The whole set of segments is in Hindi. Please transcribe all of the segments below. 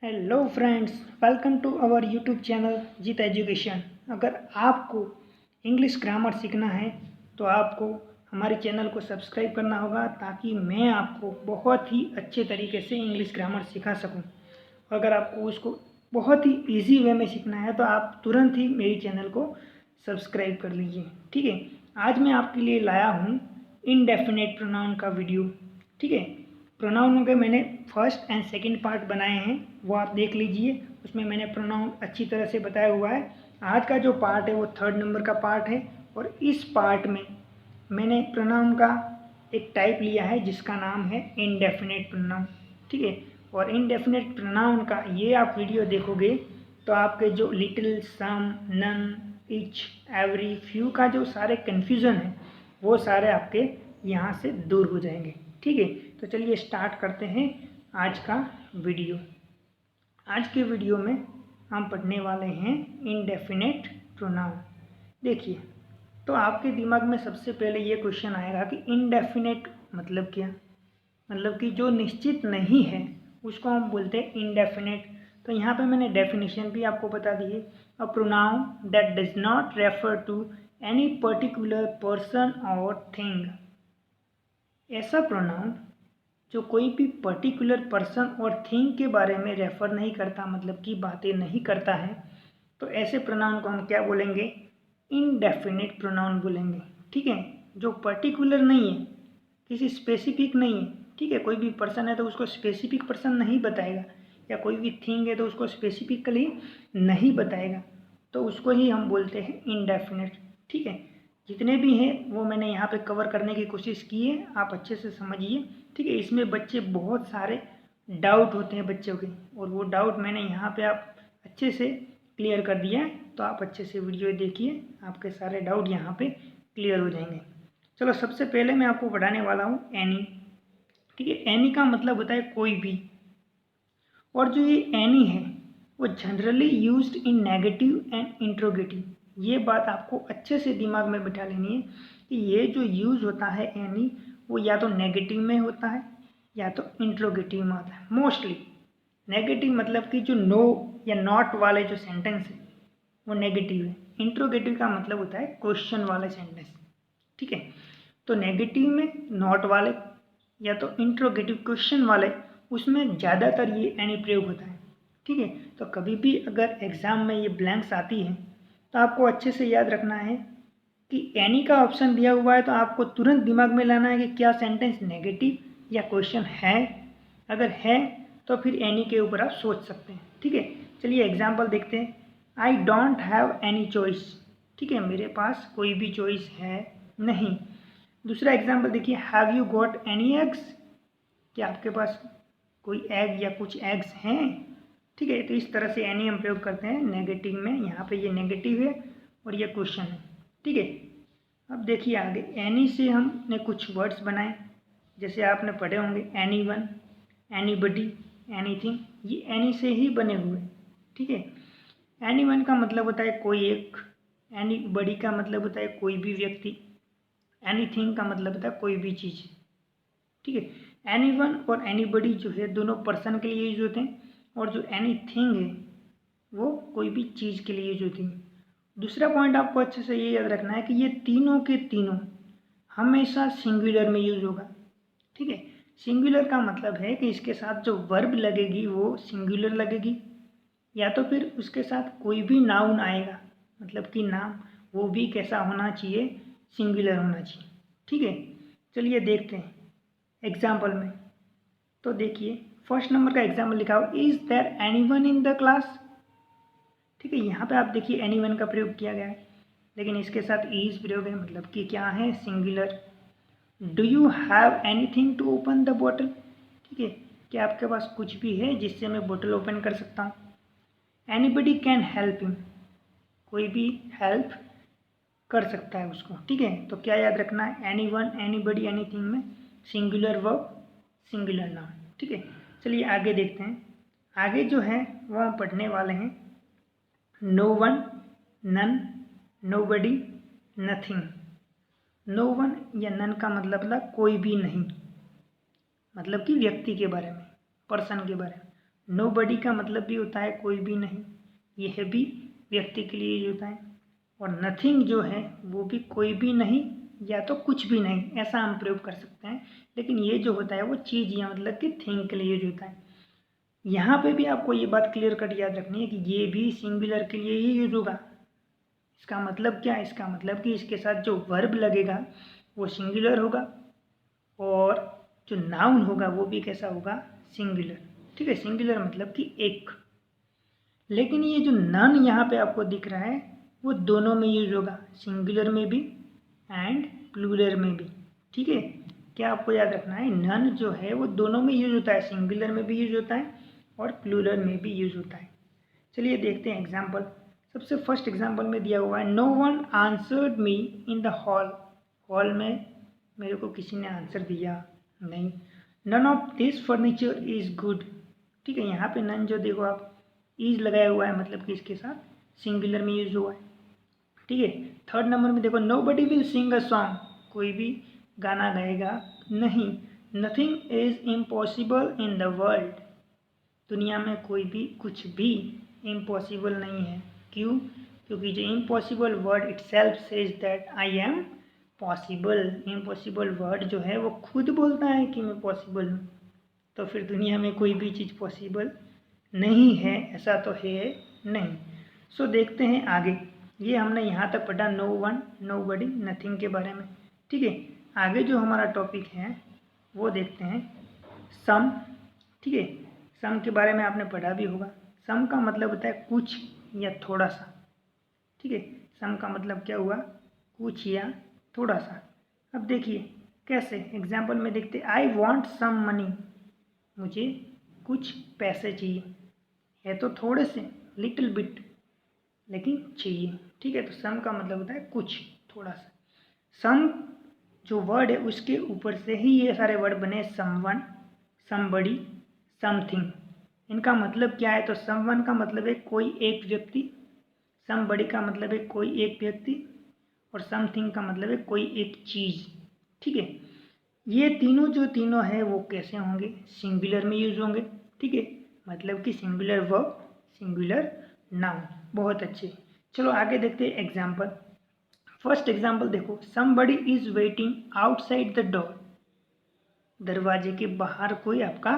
Hello friends, welcome to our YouTube channel Jeet education. अगर आपको इंग्लिश ग्रामर सीखना है तो आपको हमारे चैनल को सब्सक्राइब करना होगा ताकि मैं आपको बहुत ही अच्छे तरीके से इंग्लिश ग्रामर सिखा सकूं। अगर आपको उसको बहुत ही इजी वे में सीखना है तो आप तुरंत ही मेरी चैनल को सब्सक्राइब कर लीजिए। ठीक है, आज मैं आपके लिए लाया हूँ इनडेफिनेट प्रोनाउन का वीडियो। ठीक है, प्रोनाउनों के मैंने फर्स्ट एंड सेकंड पार्ट बनाए हैं, वो आप देख लीजिए। उसमें मैंने प्रोनाउन अच्छी तरह से बताया हुआ है। आज का जो पार्ट है वो 3rd नंबर का पार्ट है और इस पार्ट में मैंने प्रोनाउन का एक टाइप लिया है जिसका नाम है इनडेफिनेट प्रोनाउन। ठीक है, और इनडेफिनेट प्रोनाउन का ये आप वीडियो देखोगे तो आपके जो लिटिल, सम, नन, इच, एवरी, फ्यू का जो सारे कन्फ्यूज़न है वो सारे आपके यहाँ से दूर हो जाएंगे। ठीक है, तो चलिए स्टार्ट करते हैं आज का वीडियो। आज के वीडियो में हम पढ़ने वाले हैं इनडेफिनेट प्रोनाउन। देखिए, तो आपके दिमाग में सबसे पहले ये क्वेश्चन आएगा कि इनडेफिनेट मतलब क्या। मतलब कि जो निश्चित नहीं है उसको हम बोलते हैं इनडेफिनेट। तो यहाँ पे मैंने डेफिनेशन भी आपको बता दी है। A pronoun that does not refer to any particular person और थिंग। ऐसा प्रोनाउन जो कोई भी पर्टिकुलर पर्सन और थिंग के बारे में रेफर नहीं करता, मतलब कि बातें नहीं करता है, तो ऐसे प्रोनाउन को हम क्या बोलेंगे? इनडेफिनेट प्रोनाउन बोलेंगे। ठीक है, जो पर्टिकुलर नहीं है, किसी स्पेसिफिक नहीं है। ठीक है, कोई भी पर्सन है तो उसको स्पेसिफिक पर्सन नहीं बताएगा, या कोई भी थिंग है तो उसको स्पेसिफिकली नहीं बताएगा, तो उसको ही हम बोलते हैं इनडेफिनेट। ठीक है, जितने भी हैं वो मैंने यहाँ पे कवर करने की कोशिश की है, आप अच्छे से समझिए। ठीक है, इसमें बच्चे बहुत सारे डाउट होते हैं बच्चों के, और वो डाउट मैंने यहाँ पे आप अच्छे से क्लियर कर दिया है। तो आप अच्छे से वीडियो देखिए, आपके सारे डाउट यहाँ पे क्लियर हो जाएंगे। चलो, सबसे पहले मैं आपको पढ़ाने वाला हूँ एनी। ठीक है, एनी का मतलब होता है कोई भी, और जो ये एनी है वो generally used in negative and interrogative. ये बात आपको अच्छे से दिमाग में बिठा लेनी है कि ये जो यूज़ होता है एनी, वो या तो नेगेटिव में होता है या तो इंट्रोगेटिव में होता है। मोस्टली नेगेटिव मतलब कि जो नो या नॉट वाले जो सेंटेंस है वो नेगेटिव है। इंट्रोगेटिव का मतलब होता है क्वेश्चन वाले सेंटेंस। ठीक है, तो नेगेटिव में नॉट वाले या तो इंट्रोगेटिव क्वेश्चन वाले, उसमें ज़्यादातर ये एनी प्रयोग होता है। ठीक है, तो कभी भी अगर एग्ज़ाम में ये ब्लैंक्स आती है तो आपको अच्छे से याद रखना है कि एनी का ऑप्शन दिया हुआ है तो आपको तुरंत दिमाग में लाना है कि क्या सेंटेंस नेगेटिव या क्वेश्चन है। अगर है तो फिर एनी के ऊपर आप सोच सकते हैं। ठीक है, चलिए एग्जाम्पल देखते हैं। I don't have any choice. ठीक है, मेरे पास कोई भी चॉइस है नहीं। दूसरा एग्जाम्पल देखिए, have you got any eggs. क्या आपके पास कोई एग या कुछ एग्स हैं? ठीक है, तो इस तरह से एनी हम प्रयोग करते हैं नेगेटिव में। यहाँ पे ये नेगेटिव है और ये क्वेश्चन है। ठीक है, अब देखिए आगे, एनी से हमने कुछ वर्ड्स बनाए, जैसे आपने पढ़े होंगे एनी वन, एनी बडी, एनीथिंग। ये एनी से ही बने हुए। ठीक है, एनी वन का मतलब होता है कोई एक, एनी बडी का मतलब होता है कोई भी व्यक्ति, एनीथिंग का मतलब होता है कोई भी चीज़। ठीक है, एनी वन और एनी बडी जो है दोनों पर्सन के लिए यूज होते हैं, और जो एनीथिंग है वो कोई भी चीज़ के लिए यूज होती है। दूसरा पॉइंट आपको अच्छे से ये याद रखना है कि ये तीनों के तीनों हमेशा सिंगुलर में यूज होगा। ठीक है, सिंगुलर का मतलब है कि इसके साथ जो वर्ब लगेगी वो सिंगुलर लगेगी, या तो फिर उसके साथ कोई भी नाउन आएगा, मतलब कि नाम, वो भी कैसा होना चाहिए? सिंगुलर होना चाहिए। ठीक है, चलिए देखते हैं एग्जाम्पल में। तो देखिए, फर्स्ट नंबर का एग्जाम्पल लिखा हो, is there anyone in the class. ठीक है, यहाँ पे आप देखिए एनीवन का प्रयोग किया गया है, लेकिन इसके साथ इज प्रयोग है, मतलब कि क्या है? Singular. Do you have anything to open the bottle. ठीक है, क्या आपके पास कुछ भी है जिससे मैं बोतल ओपन कर सकता हूँ? Anybody can help him. कोई भी हेल्प कर सकता है उसको। ठीक है, तो क्या याद रखना है? एनी वन, एनीबडी, एनीथिंग में सिंगुलर वर्ब, सिंगुलर नाउन। ठीक है, चलिए आगे देखते हैं। आगे जो है वो हम पढ़ने वाले हैं no one, none, nobody, nothing. No one या नन का मतलब था कोई भी नहीं, मतलब कि व्यक्ति के बारे में, पर्सन के बारे में। नोबडी का मतलब भी होता है कोई भी नहीं, यह भी व्यक्ति के लिए यूज होता है। और नथिंग जो है वो भी कोई भी नहीं या तो कुछ भी नहीं, ऐसा हम प्रयोग कर सकते हैं। लेकिन ये जो होता है वो चीज़ या मतलब कि थिंग के लिए यूज होता है। यहाँ पे भी आपको ये बात क्लियर कट याद रखनी है कि ये भी सिंगुलर के लिए ही यूज होगा। इसका मतलब क्या है? इसका मतलब कि इसके साथ जो वर्ब लगेगा वो सिंगुलर होगा और जो नाउन होगा वो भी कैसा होगा? सिंगुलर। ठीक है, सिंगुलर मतलब कि एक। लेकिन ये जो नन यहाँ पे आपको दिख रहा है वो दोनों में यूज होगा, सिंगुलर में भी एंड प्लूरल में भी। ठीक है, क्या आपको याद रखना है? नन जो है वो दोनों में यूज होता है, सिंगुलर में भी यूज होता है और प्लूरल में भी यूज होता है। चलिए देखते हैं एग्जाम्पल। सबसे फर्स्ट एग्जाम्पल में दिया हुआ है, no one answered me in the hall. Hall में मेरे को किसी ने आंसर दिया नहीं। None of this furniture is good. ठीक है, यहाँ पे नन जो देखो आप इज लगाया हुआ है, मतलब कि इसके साथ सिंगुलर में यूज हुआ है। ठीक है, थर्ड नंबर में देखो, nobody will sing a song. कोई भी गाना गाएगा नहीं। Nothing is impossible in the world. दुनिया में कोई भी कुछ भी इम्पॉसिबल नहीं है। क्यों? क्योंकि जो impossible word it self says that I am possible. Impossible word जो है वो खुद बोलता है कि मैं पॉसिबल हूँ। तो फिर दुनिया में कोई भी चीज़ पॉसिबल नहीं है, ऐसा तो है नहीं। सो देखते हैं आगे। ये हमने यहाँ तक पढ़ा नो वन, नो बडी, नथिंग के बारे में। ठीक है, आगे जो हमारा टॉपिक है वो देखते हैं सम। ठीक है, सम के बारे में आपने पढ़ा भी होगा। सम का मतलब होता है कुछ या थोड़ा सा। ठीक है, सम का मतलब क्या हुआ? कुछ या थोड़ा सा। अब देखिए कैसे, एग्जाम्पल में देखते, आई वॉन्ट सम मनी। मुझे कुछ पैसे चाहिए, है तो थोड़े से, लिटिल बिट, लेकिन चाहिए। ठीक है, तो सम का मतलब होता है कुछ, थोड़ा सा। सम जो वर्ड है उसके ऊपर से ही ये सारे वर्ड बने, समवन, समबडी, समथिंग। इनका मतलब क्या है? तो समवन का मतलब है कोई एक व्यक्ति, समबडी का मतलब है कोई एक व्यक्ति, और समथिंग का मतलब है कोई एक चीज़। ठीक है, ये तीनों जो तीनों है वो कैसे होंगे? सिंगुलर में यूज होंगे। ठीक है, मतलब कि सिंगुलर वर्ब, सिंगुलर नाउन। बहुत अच्छे। चलो आगे देखते हैं एग्जाम्पल। फर्स्ट एग्जाम्पल देखो, somebody is waiting outside the door. दरवाजे के बाहर कोई आपका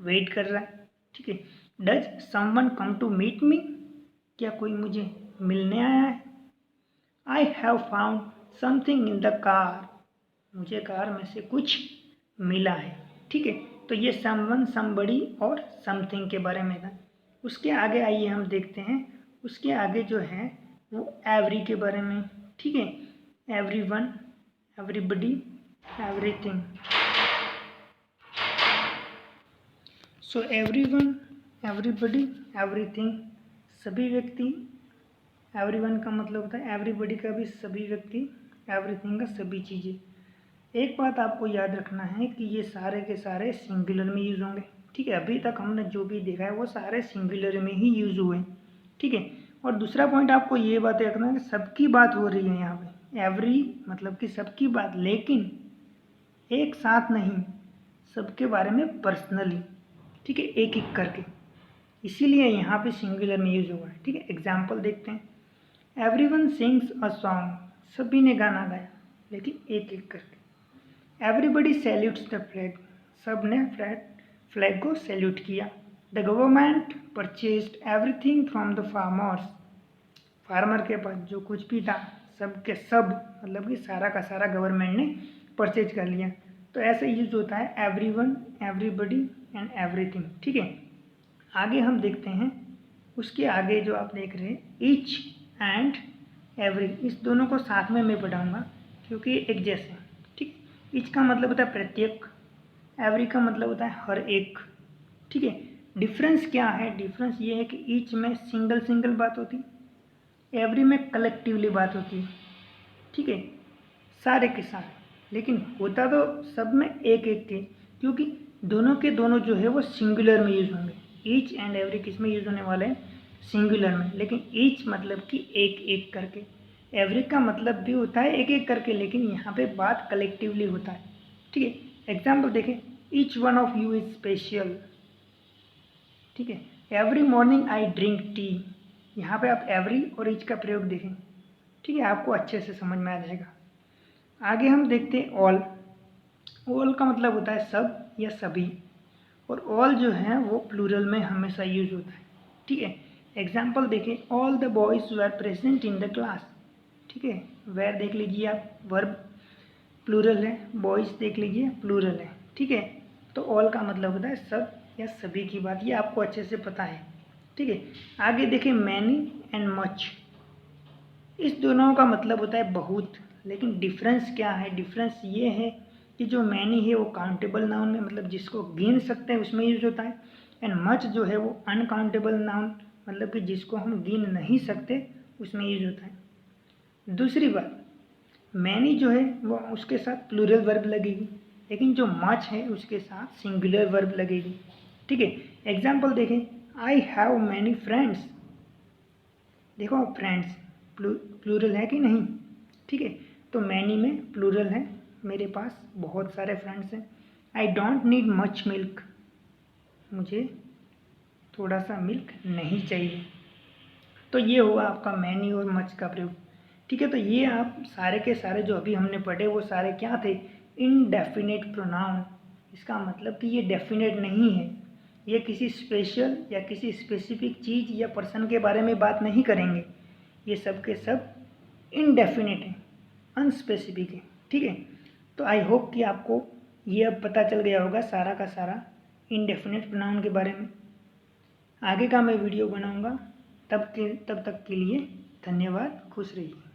वेट कर रहा है। ठीक है, does someone come to meet me. क्या कोई मुझे मिलने आया है? I have found something in the car. मुझे कार में से कुछ मिला है। ठीक है, तो ये समवन, समबडी और समथिंग के बारे में था। उसके आगे आइए हम देखते हैं, उसके आगे जो है वो एवरी के बारे में। ठीक है, everyone, everybody, everything. So everyone, everybody, everything, सभी व्यक्ति। एवरीवन का मतलब होता है एवरीबडी का भी सभी व्यक्ति, एवरीथिंग का सभी चीज़ें। एक बात आपको याद रखना है कि ये सारे के सारे सिंगुलर में यूज़ होंगे। ठीक है, अभी तक हमने जो भी देखा है वो सारे सिंगुलर में ही यूज़ हुए। ठीक है, और दूसरा पॉइंट आपको ये बात रखना है कि सबकी बात हो रही है यहाँ पे। एवरी मतलब कि सबकी बात, लेकिन एक साथ नहीं, सबके बारे में पर्सनली। ठीक है, एक एक करके, इसीलिए यहाँ पे सिंगुलर में यूज हुआ है। ठीक है, एग्जाम्पल देखते हैं। Everyone sings a song. सभी ने गाना गाया, लेकिन एक एक करके। Everybody salutes the flag. सब ने फ्लैग को सैल्यूट किया। The government purchased everything from the farmers. Farmer के पास जो कुछ भी था, सब के सब मतलब कि सारा का सारा गवर्नमेंट ने परचेज कर लिया। तो ऐसे यूज होता है एवरीवन, एवरीबडी एंड एवरीथिंग। ठीक है, आगे हम देखते हैं। उसके आगे जो आप देख रहे हैं, ईच एंड एवरी, इस दोनों को साथ में मैं पढ़ाऊँगा क्योंकि एक जैसे। ठीक, ईच का मतलब होता है प्रत्येक, एवरी का मतलब होता है हर एक। ठीक है, डिफरेंस क्या है? डिफरेंस ये है कि ईच में सिंगल सिंगल बात होती, एवरी में कलेक्टिवली बात होती है। ठीक है, सारे के सारे, लेकिन होता तो सब में एक एक के, क्योंकि दोनों के दोनों जो है वो सिंगुलर में यूज होंगे। ईच एंड एवरी किस में यूज होने वाले हैं? सिंगुलर में। लेकिन ईच मतलब कि एक एक करके, एवरी का मतलब भी होता है एक एक करके, लेकिन यहाँ पे बात कलेक्टिवली होता है। ठीक है, एग्जाम्पल देखें, each one of you is special. ठीक है। Every morning I drink tea, यहाँ पे आप एवरी और ईच का प्रयोग देखें, ठीक है, आपको अच्छे से समझ में आ जाएगा। आगे हम देखते हैं ऑल। ऑल का मतलब होता है सब या सभी, और ऑल जो है वो प्लूरल में हमेशा यूज होता है, ठीक है। एग्जाम्पल देखें, all the boys were present in the class, ठीक है। वेर देख लीजिए आप, वर्ब प्लूरल है, बॉयज़ देख लीजिए प्लूरल है, ठीक है। तो ऑल का मतलब होता है सब या सभी की बात, ये आपको अच्छे से पता है, ठीक है। आगे देखें मैनी एंड मच, इस दोनों का मतलब होता है बहुत, लेकिन डिफरेंस क्या है? डिफरेंस ये है कि जो मैनी है वो काउंटेबल नाउन में, मतलब जिसको गिन सकते हैं उसमें यूज होता है, एंड मच जो है वो अनकाउंटेबल नाउन, मतलब कि जिसको हम गिन नहीं सकते उसमें यूज होता है। दूसरी बात, मैनी जो है वो उसके साथ प्लूरल वर्ब लगेगी, लेकिन जो मच है उसके साथ सिंगुलर वर्ब लगेगी, ठीक है। एग्जाम्पल देखें, आई हैव मैनी फ्रेंड्स, देखो फ्रेंड्स प्लूरल है कि नहीं, ठीक है। तो मैनी में प्लूरल है, मेरे पास बहुत सारे फ्रेंड्स हैं। I don't need much milk, मुझे थोड़ा सा मिल्क नहीं चाहिए। तो ये हुआ आपका मैनी और मच का प्रयोग, ठीक है। तो ये आप सारे के सारे जो अभी हमने पढ़े वो सारे क्या थे? Indefinite pronoun. इसका मतलब कि ये डेफिनेट नहीं है, ये किसी स्पेशल या किसी स्पेसिफिक चीज़ या पर्सन के बारे में बात नहीं करेंगे, ये सब के सब इनडेफिनेट है, अनस्पेसिफिक है, ठीक है। तो आई होप कि आपको ये अब पता चल गया होगा सारा का सारा इनडेफिनेट प्रोनाउन के बारे में। आगे का मैं वीडियो बनाऊंगा, तब तक के लिए धन्यवाद, खुश रहिए।